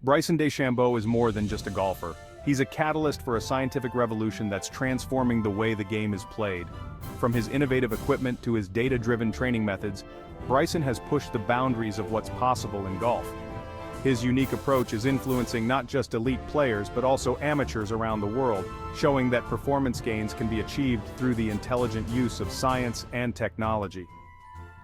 Bryson DeChambeau is more than just a golfer. He's a catalyst for a scientific revolution that's transforming the way the game is played. From his innovative equipment to his data-driven training methods, Bryson has pushed the boundaries of what's possible in golf. His unique approach is influencing not just elite players but also amateurs around the world, showing that performance gains can be achieved through the intelligent use of science and technology.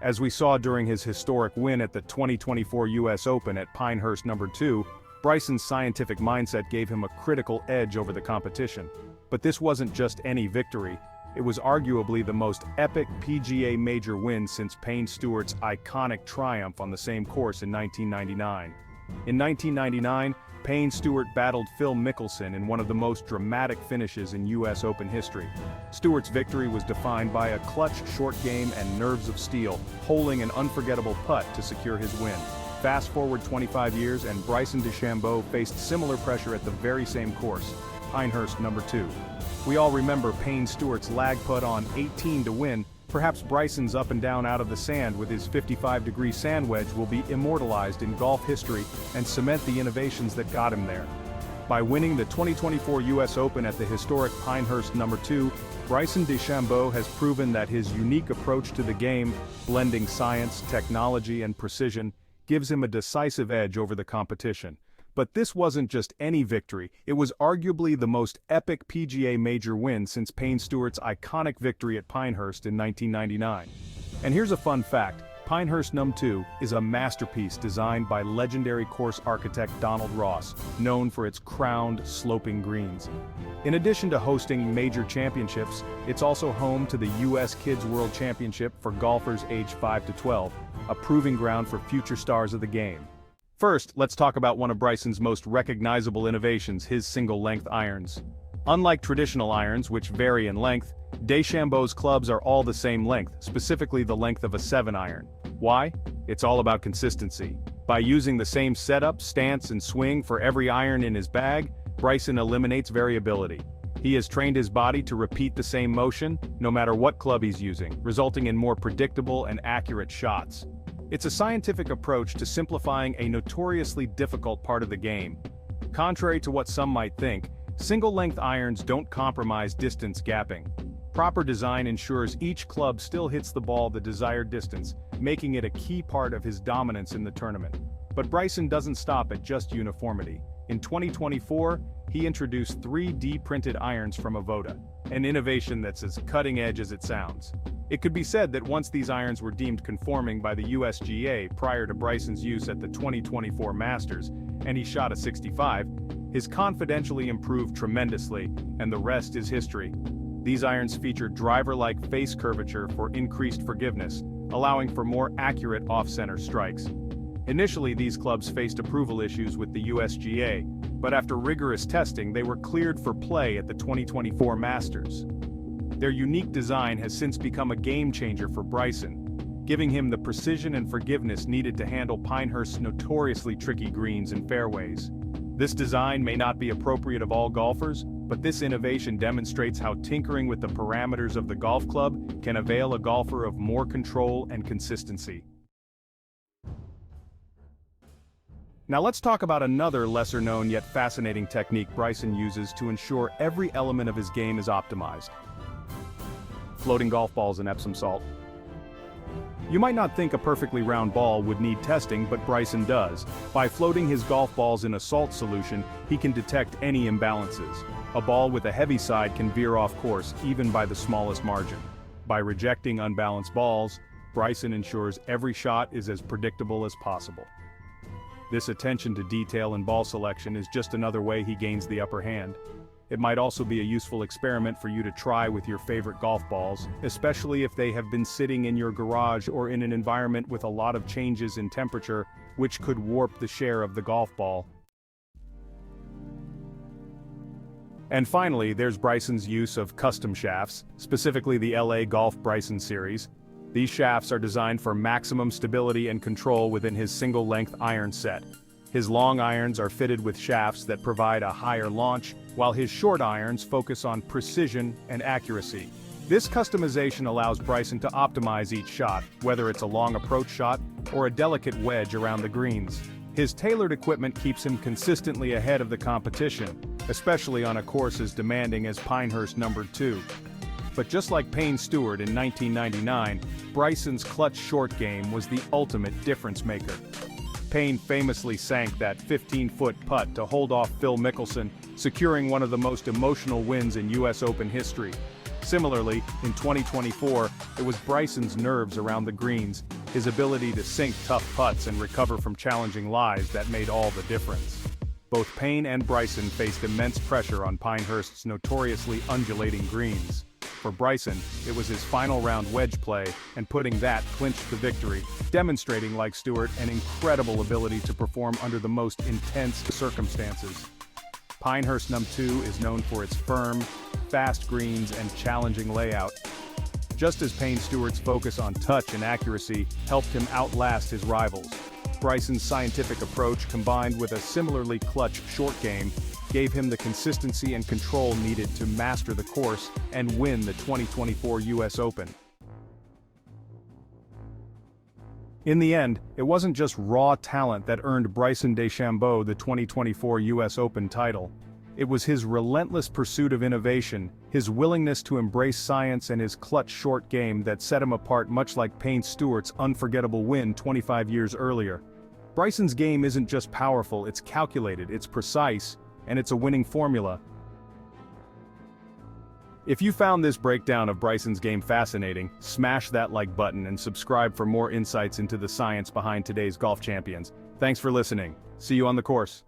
As we saw during his historic win at the 2024 US Open at Pinehurst No. 2, Bryson's scientific mindset gave him a critical edge over the competition. But this wasn't just any victory. It was arguably the most epic PGA major win since Payne Stewart's iconic triumph on the same course in 1999. In 1999, Payne Stewart battled Phil Mickelson in one of the most dramatic finishes in US Open history. Stewart's victory was defined by a clutch short game and nerves of steel, holing an unforgettable putt to secure his win. Fast forward 25 years and Bryson DeChambeau faced similar pressure at the very same course, Pinehurst No. 2. We all remember Payne Stewart's lag putt on 18 to win. Perhaps Bryson's up and down out of the sand with his 55-degree sand wedge will be immortalized in golf history and cement the innovations that got him there. By winning the 2024 US Open at the historic Pinehurst No. 2, Bryson DeChambeau has proven that his unique approach to the game, blending science, technology, and precision, gives him a decisive edge over the competition. But this wasn't just any victory, it was arguably the most epic PGA major win since Payne Stewart's iconic victory at Pinehurst in 1999. And here's a fun fact, Pinehurst No. 2 is a masterpiece designed by legendary course architect Donald Ross, known for its crowned, sloping greens. In addition to hosting major championships, it's also home to the US Kids World Championship for golfers aged 5 to 12, a proving ground for future stars of the game. First, let's talk about one of Bryson's most recognizable innovations, his single-length irons. Unlike traditional irons, which vary in length, DeChambeau's clubs are all the same length, specifically the length of a 7-iron. Why? It's all about consistency. By using the same setup, stance, and swing for every iron in his bag, Bryson eliminates variability. He has trained his body to repeat the same motion, no matter what club he's using, resulting in more predictable and accurate shots. It's a scientific approach to simplifying a notoriously difficult part of the game. Contrary to what some might think, single-length irons don't compromise distance gapping. Proper design ensures each club still hits the ball the desired distance, making it a key part of his dominance in the tournament. But Bryson doesn't stop at just uniformity. In 2024, he introduced 3D printed irons from Avoda, an innovation that's as cutting-edge as it sounds. It could be said that once these irons were deemed conforming by the USGA prior to Bryson's use at the 2024 Masters, and he shot a 65, his confidentially improved tremendously, and the rest is history. These irons feature driver-like face curvature for increased forgiveness, allowing for more accurate off-center strikes. Initially, these clubs faced approval issues with the USGA, but after rigorous testing, they were cleared for play at the 2024 Masters. Their unique design has since become a game-changer for Bryson, giving him the precision and forgiveness needed to handle Pinehurst's notoriously tricky greens and fairways. This design may not be appropriate of all golfers, but this innovation demonstrates how tinkering with the parameters of the golf club can avail a golfer of more control and consistency. Now let's talk about another lesser-known yet fascinating technique Bryson uses to ensure every element of his game is optimized. Floating golf balls in Epsom salt. You might not think a perfectly round ball would need testing, but Bryson does. By floating his golf balls in a salt solution, he can detect any imbalances. A ball with a heavy side can veer off course even by the smallest margin. By rejecting unbalanced balls, Bryson ensures every shot is as predictable as possible. This attention to detail in ball selection is just another way he gains the upper hand. It might also be a useful experiment for you to try with your favorite golf balls, especially if they have been sitting in your garage or in an environment with a lot of changes in temperature, which could warp the share of the golf ball. And finally, there's Bryson's use of custom shafts, specifically the LA Golf Bryson series. These shafts are designed for maximum stability and control within his single-length iron set. His long irons are fitted with shafts that provide a higher launch, while his short irons focus on precision and accuracy. This customization allows Bryson to optimize each shot, whether it's a long approach shot or a delicate wedge around the greens. His tailored equipment keeps him consistently ahead of the competition, especially on a course as demanding as Pinehurst No. 2. But just like Payne Stewart in 1999, Bryson's clutch short game was the ultimate difference maker. Payne famously sank that 15-foot putt to hold off Phil Mickelson, securing one of the most emotional wins in US Open history. Similarly, in 2024, it was Bryson's nerves around the greens, his ability to sink tough putts and recover from challenging lies that made all the difference. Both Payne and Bryson faced immense pressure on Pinehurst's notoriously undulating greens. For Bryson, it was his final round wedge play, and putting that clinched the victory, demonstrating, like Stewart, an incredible ability to perform under the most intense circumstances. Pinehurst No. 2 is known for its firm, fast greens and challenging layout. Just as Payne Stewart's focus on touch and accuracy helped him outlast his rivals, Bryson's scientific approach combined with a similarly clutch short game gave him the consistency and control needed to master the course and win the 2024 US Open. In the end, it wasn't just raw talent that earned Bryson DeChambeau the 2024 US Open title. It was his relentless pursuit of innovation, his willingness to embrace science and his clutch short game that set him apart, much like Payne Stewart's unforgettable win 25 years earlier. Bryson's game isn't just powerful, it's calculated, it's precise, and it's a winning formula. If you found this breakdown of Bryson's game fascinating, smash that like button and subscribe for more insights into the science behind today's golf champions. Thanks for listening. See you on the course.